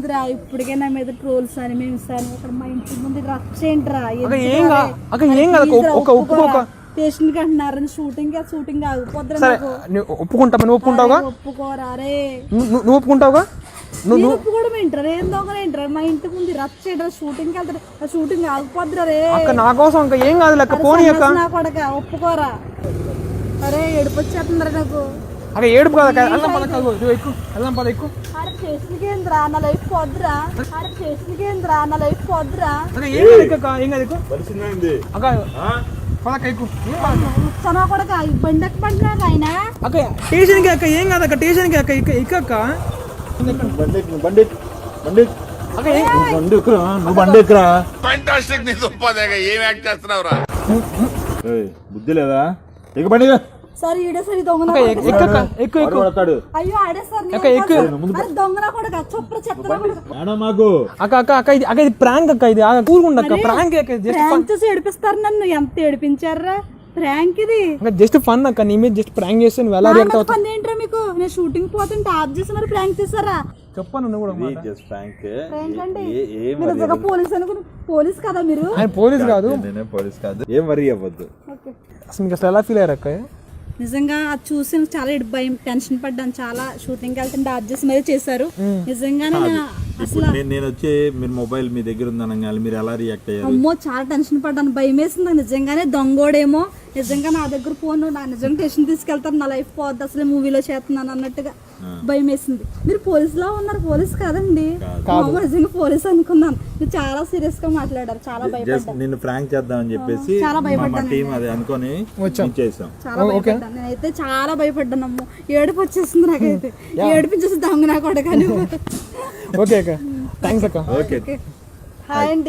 కాదురా ఇప్పటికే నా మీద ట్రోల్స్ అని మేము ఇస్తాను ఇక్కడ మా ఇంటి ముందు రచ్చేంట్రా స్టేషన్ కి అంటున్నారు షూటింగ్ ఆగిపోద్దురా ఒప్పుకుంటావుగా ఒప్పుకోరా రే నువ్వు ఒప్పుకుంటావుగా ఒప్పుకోవడం ఏంటారా ఏం దొంగలేంటారా మా ఇంటి ముందు రచ్చేంట్రా షూటింగ్ కి వెళ్తారా షూటింగ్ ఆగిపోద్దురా రే నా కోసం ఇంకా ఏం కాదు లెక్క పోనీ నా కొడక ఒప్పుకోరా అరే ఏడుపొచ్చేస్తుందిరా నాకు అక్కడ ఏడుపు కదా అల్లం పద ఎక్కువ అల్లం పద ఎక్కువ అరే స్టేషన్ కేంద్రా నా లైఫ్ పోద్దురా అరే స్టేషన్ కేంద్రా నా లైఫ్ పోద్దురా ఏం కాదు అక్క పదక్క ఎక్కువ చనా కొడక బండి పడినా ఆయన అక్క స్టేషన్కి అక్క ఏం కాదు అక్క స్టేషన్కి అక్క ఎక్కక్క బండి ఎక్కురా బుద్ధి లేదా ఇక బండి సరే ఈడే సరే దొంగ అయ్యో ఆడే సార్ దొంగనా కొడక చొప్పున చెత్తనా మాకు అక్క ఇది ప్రాంక్ అక్క ఇది కూరుకుండక్క ప్రాంక్ చూసి ఏడిపిస్తారు నన్ను ఎంత ఏడిపించారా ప్రాంక్ ఇది జస్ట్ ఫన్ అక్క నీ మీద జస్ట్ ప్రాంక్ చేస్తే నువ్వు ఎలా రియాక్ట్ అవుతావు ఫన్ ఏంట్రా మీకు నేను షూటింగ్ పోతుంటే ఆఫ్ చేస్తున్నారు ప్రాంక్ చేస్తారా చెప్పను నువ్వు కూడా జస్ట్ ప్రాంక్ మీరు నిజంగా పోలీస్ అనుకుని పోలీస్ కదా మీరు ఆయన పోలీస్ కాదు పోలీస్ కాదు ఏం వరీ అవ్వద్దు అసలు మీకు అసలు ఎలా ఫీల్ అయ్యారు అక్క నిజంగా అది చూసి చాలా భయం టెన్షన్ పడ్డాను చాలా షూటింగ్కి వెళ్తుంటే ఆఫ్ చేసి మరీ చేశారు నిజంగానే అసలు నేను వచ్చి మీరు మొబైల్ మీ దగ్గర ఉందనగానే మీరు ఎలా రియాక్ట్ అయ్యారు అమ్మో చాలా టెన్షన్ పడ్డాను భయం వేసింది నిజంగానే దొంగోడేమో నిజంగా నా దగ్గర ఫోన్ నా నిజంగా స్టేషన్ తీసుకెళ్తారు నా లైఫ్ పోద్ది అసలు మూవీలో చేస్తున్నాను అన్నట్టుగా భయం వేసింది మీరు పోలీస్ లా ఉన్నారు పోలీస్ కాదండి నిజంగా పోలీస్ అనుకున్నాను మీరు చాలా సీరియస్ గా మాట్లాడారు చాలా భయపడ్డాను నిన్ను ప్రాంక్ చేద్దామని చెప్పేసి చాలా భయపడ్డాను టీం అది అనుకొని చేసాం చాలా భయపడ్డాను నేనైతే చాలా భయపడ్డాను అమ్మో ఏడుపు వచ్చేసింది నాకైతే ఏడిపించేసి దొంగ నా కూడా కానీ ఓకే అక్క థ్యాంక్స్ అక్క హాయ్ అండి